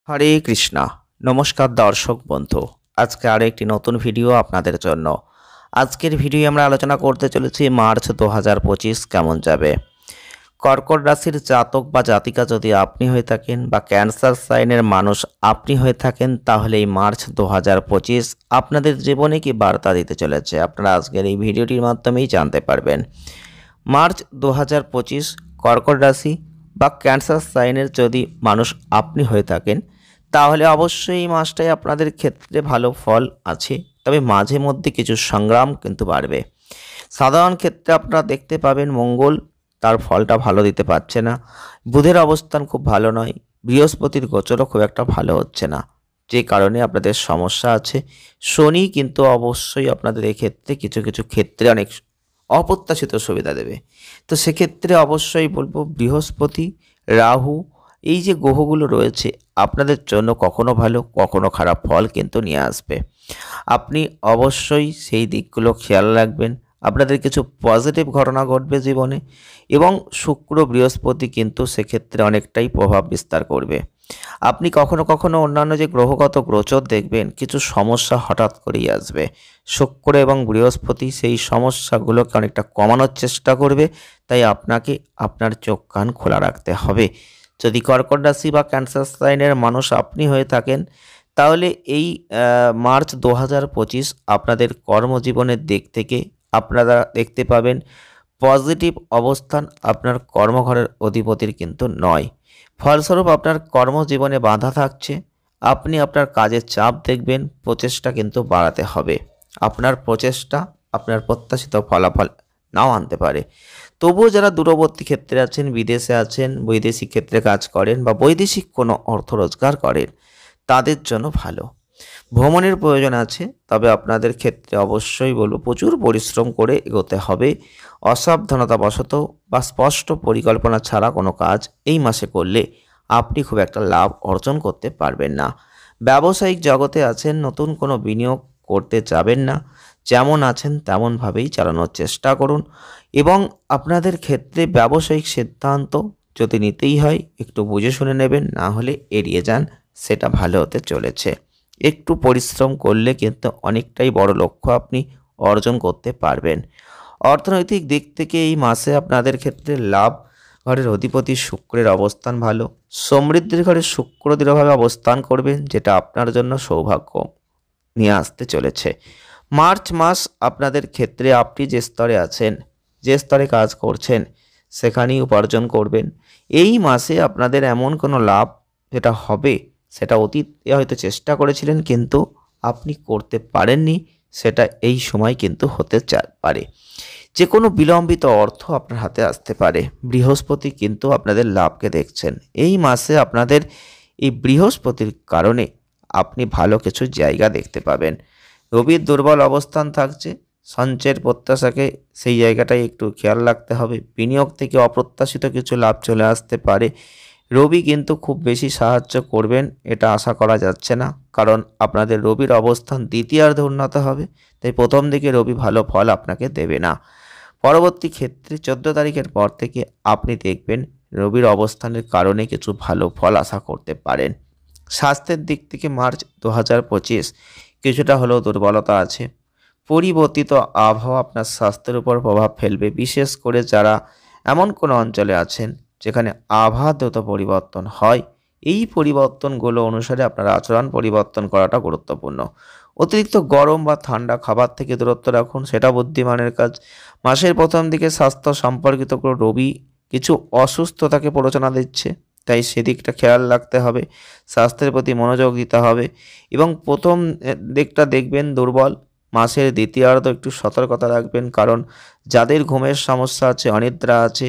হরে কৃষ্ণা। নমস্কার দর্শক বন্ধু, আজকে আরও একটি নতুন ভিডিও আপনাদের জন্য। আজকের ভিডিও আমরা আলোচনা করতে চলেছি মার্চ 2025 কেমন যাবে। কর্কট রাশির জাতক বা জাতিকা যদি আপনি হয়ে থাকেন বা ক্যান্সার সাইনের মানুষ আপনি হয়ে থাকেন, তাহলে এই মার্চ 2025 আপনাদের জীবনে কি বার্তা দিতে চলেছে আপনারা আজকের এই ভিডিওটির মাধ্যমেই জানতে পারবেন। মার্চ 2025 কর্কট রাশি বা ক্যান্সার সাইনের যদি মানুষ আপনি হয়ে থাকেন, তাহলে অবশ্যই এই মাসটাই আপনাদের ক্ষেত্রে ভালো ফল আছে, তবে মাঝে মধ্যে কিছু সংগ্রাম কিন্তু বাড়বে। সাধারণ ক্ষেত্রে আপনারা দেখতে পাবেন মঙ্গল তার ফলটা ভালো দিতে পারছে না, বুধের অবস্থান খুব ভালো নয়, বৃহস্পতির গোচরও খুব একটা ভালো হচ্ছে না, যে কারণে আপনাদের সমস্যা আছে। শনি কিন্তু অবশ্যই আপনাদের এক্ষেত্রে কিছু কিছু ক্ষেত্রে অনেক অপ্রত্যাশিত সুবিধা দেবে। তো সেক্ষেত্রে অবশ্যই বলবো বৃহস্পতি, রাহু, এই যে গ্রহগুলো রয়েছে আপনাদের জন্য কখনো ভালো কখনো খারাপ ফল কিন্তু নিয়ে আসবে। আপনি অবশ্যই সেই দিকগুলো খেয়াল রাখবেন। আপনাদের কিছু পজিটিভ ঘটনা ঘটবে জীবনে, এবং শুক্র বৃহস্পতি কিন্তু সেক্ষেত্রে অনেকটাই প্রভাব বিস্তার করবে। আপনি কখনো কখনো অন্যান্য যে গ্রহগত গোচর দেখবেন কিছু সমস্যা হঠাৎ করেই আসবে। শুক্র এবং বৃহস্পতি সেই সমস্যাগুলোকে অনেকটা কমানোর চেষ্টা করবে, তাই আপনাকে আপনার চোখ কান খোলা রাখতে হবে। যদি কর্কট রাশি বা ক্যান্সার সাইনের মানুষ আপনি হয়ে থাকেন, তাহলে এই মার্চ 2025 আপনাদের কর্মজীবনের দিক থেকে আপনারা দেখতে পাবেন পজিটিভ অবস্থান আপনার কর্মঘরের অধিপতির কিন্তু নয়। ফলস্বরূপ আপনার কর্মজীবনে বাধা থাকছে, আপনি আপনার কাজের চাপ দেখবেন, প্রচেষ্টা কিন্তু বাড়াতে হবে। আপনার প্রচেষ্টা আপনার প্রত্যাশিত ফলাফল নাও আনতে পারে। তবুও যারা দূরবর্তী ক্ষেত্রে আছেন, বিদেশে আছেন, বৈদেশিক ক্ষেত্রে কাজ করেন বা বৈদেশিক কোনো অর্থ রোজগার করেন, তাদের জন্য ভালো। ভ্রমণের প্রয়োজন আছে, তবে আপনাদের ক্ষেত্রে অবশ্যই বলবো প্রচুর পরিশ্রম করে এগোতে হবে। অসাবধানতাবশত বা স্পষ্ট পরিকল্পনা ছাড়া কোনো কাজ এই মাসে করলে আপনি খুব একটা লাভ অর্জন করতে পারবেন না। ব্যবসায়িক জগতে আছেন, নতুন কোনো বিনিয়োগ করতে যাবেন না, যেমন আছেন তেমনভাবেই চালানোর চেষ্টা করুন। এবং আপনাদের ক্ষেত্রে ব্যবসায়িক সিদ্ধান্ত যদি নিতেই হয় একটু বুঝে শুনে নেবেন, না হলে এড়িয়ে যান, সেটা ভালো হতে চলেছে। একটু পরিশ্রম করলে কিন্তু অনেকটাই বড় লক্ষ্য আপনি অর্জন করতে পারবেন। অর্থনৈতিক দিক থেকে এই মাসে আপনাদের ক্ষেত্রে লাভ ঘরের অধিপতি শুক্রের অবস্থান ভালো। সমৃদ্ধির ঘরে শুক্র দৃঢ়ভাবে অবস্থান করবেন, যেটা আপনার জন্য সৌভাগ্য নিয়ে আসতে চলেছে। মার্চ মাস আপনাদের ক্ষেত্রে আপনি যে স্তরে আছেন, যে স্তরে কাজ করছেন, সেখানেই উপার্জন করবেন। এই মাসে আপনাদের এমন কোনো লাভ যেটা হবে, সেটা অতীতে হয়তো চেষ্টা করেছিলেন কিন্তু আপনি করতে পারেননি, সেটা এই সময় কিন্তু হতে পারে। যে কোনো বিলম্বিত অর্থ আপনার হাতে আসতে পারে। বৃহস্পতি কিন্তু আপনাদের লাভকে দেখছেন। এই মাসে আপনাদের এই বৃহস্পতির কারণে আপনি ভালো কিছু জায়গা দেখতে পাবেন। রবির দুর্বল অবস্থান থাকছে, সঞ্চয়ের প্রত্যাশাকে সেই জায়গাটায় একটু খেয়াল রাখতে হবে। বিনিয়োগ থেকে অপ্রত্যাশিত কিছু লাভ চলে আসতে পারে। রবি কিন্তু খুব বেশি সাহায্য করবেন এটা আশা করা যাচ্ছে না, কারণ আপনাদের রবির অবস্থান দ্বিতীয়ার্ধে উন্নত হবে, তাই প্রথম দিকে রবি ভালো ফল আপনাকে দেবে না। পরবর্তী ক্ষেত্রে 14 তারিখের পর থেকে আপনি দেখবেন রবির অবস্থানের কারণে কিছু ভালো ফল আশা করতে পারেন। স্বাস্থ্যের দিক থেকে মার্চ 2025 কিছুটা হলেও দুর্বলতা আছে। পরিবর্তিত আবহাওয়া আপনার স্বাস্থ্যের উপর প্রভাব ফেলবে, বিশেষ করে যারা এমন কোনো অঞ্চলে আছেন যেখানে আবহাওয়া দ্রুত পরিবর্তন হয়। এই পরিবর্তনগুলো অনুসারে আপনার আচরণ পরিবর্তন করাটা গুরুত্বপূর্ণ। অতিরিক্ত গরম বা ঠান্ডা খাবার থেকে দূরত্ব রাখুন, সেটা বুদ্ধিমানের কাজ। মাসের প্রথম দিকে স্বাস্থ্য সম্পর্কিত কোনো রবি কিছু অসুস্থতাকে প্ররোচনা দিচ্ছে, তাই সেদিকটা খেয়াল রাখতে হবে, স্বাস্থ্যের প্রতি মনোযোগ দিতে হবে। এবং প্রথম দিকটা দেখবেন দুর্বল, মাসের দ্বিতীয়ার্ধ একটু সতর্কতা রাখবেন, কারণ যাদের ঘুমের সমস্যা আছে, অনিদ্রা আছে,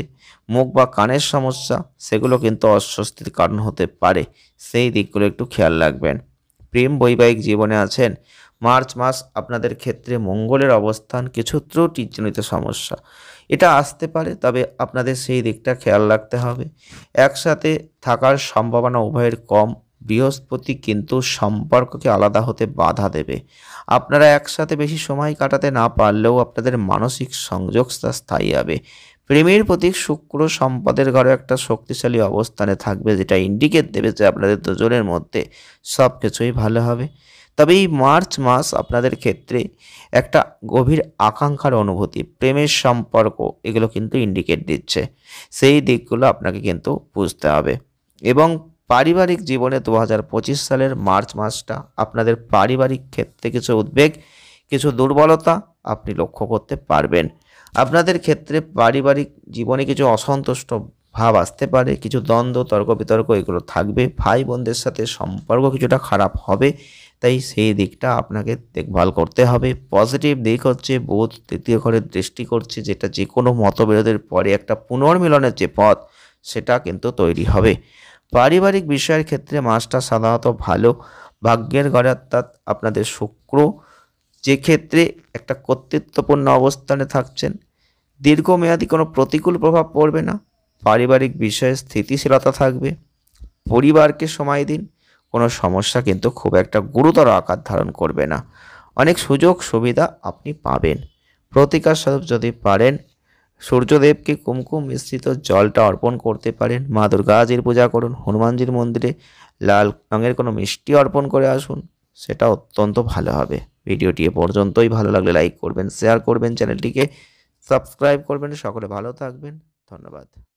মুখ বা কানের সমস্যা, সেগুলো কিন্তু অস্বস্তির কারণ হতে পারে, সেই দিকগুলো একটু খেয়াল রাখবেন। প্রেম বৈবাহিক জীবনে আছেন, মার্চ মাস আপনাদের ক্ষেত্রে মঙ্গলের অবস্থান কিছু ত্রুটিজনিত সমস্যা এটা আসতে পারে, তবে আপনাদের সেই দিকটা খেয়াল রাখতে হবে। একসাথে থাকার সম্ভাবনা উভয়ের কম। বৃহস্পতি কিন্তু সম্পর্ককে আলাদা হতে বাধা দেবে। আপনারা একসাথে বেশি সময় কাটাতে না পারলেও আপনাদের মানসিক সংযোগটা স্থায়ী হবে। প্রেমের প্রতীক শুক্র সম্পদের ঘরে একটা শক্তিশালী অবস্থানে থাকবে, যেটা ইন্ডিকেট দেবে যে আপনাদের দুজনের মধ্যে সব কিছুই ভালো হবে। তবে এই মার্চ মাস আপনাদের ক্ষেত্রে একটা গভীর আকাঙ্ক্ষার অনুভূতি, প্রেমের সম্পর্ক, এগুলো কিন্তু ইন্ডিকেট দিচ্ছে। সেই দিকগুলো আপনাকে কিন্তু বুঝতে হবে। এবং পারিবারিক জীবনে 2025 সালের মার্চ মাসটা আপনাদের পারিবারিক ক্ষেত্রে কিছু উদ্বেগ, কিছু দুর্বলতা আপনি লক্ষ্য করতে পারবেন। আপনাদের ক্ষেত্রে পারিবারিক জীবনে কিছু অসন্তুষ্ট ভাব আসতে পারে, কিছু দ্বন্দ্ব, তর্ক বিতর্ক এগুলো থাকবে। ভাই বোনদের সাথে সম্পর্ক কিছুটা খারাপ হবে, তাই সেই দিকটা আপনাকে দেখভাল করতে হবে। পজিটিভ দিক হচ্ছে বুধ তৃতীয় ঘরের দৃষ্টি করছে, যেটা যে কোনো মতবিরোধের পরে একটা পুনর্মিলনের যে পথ, সেটা কিন্তু তৈরি হবে। পারিবারিক বিষয়ের ক্ষেত্রে মাসটা সাধারণত ভালো। ভাগ্যের ঘরে অর্থাৎ আপনাদের শুক্র, যে ক্ষেত্রে একটা কর্তৃত্বপূর্ণ অবস্থানে থাকছেন, দীর্ঘমেয়াদী কোনো প্রতিকূল প্রভাব পড়বে না। পারিবারিক বিষয়ে স্থিতিশীলতা থাকবে। পরিবারকে সময় দিন, কোনো সমস্যা কিন্তু খুব একটা গুরুতর আকার ধারণ করবে না। অনেক সুযোগ সুবিধা আপনি পাবেন। প্রতিকার স্বরূপ যদি পারেন, সূর্যদেবকে কুমকুম মিশ্রিত জলটা অর্পণ করতে পারেন। মা দুর্গাজির পূজা করুন, হনুমানজির মন্দিরে লাল রঙের কোনো মিষ্টি অর্পণ করে আসুন, সেটা অত্যন্ত ভালো হবে। ভিডিওটি এ পর্যন্তই। ভালো লাগলে লাইক করবেন, শেয়ার করবেন, চ্যানেলটিকে সাবস্ক্রাইব করবেন। সকলে ভালো থাকবেন, ধন্যবাদ।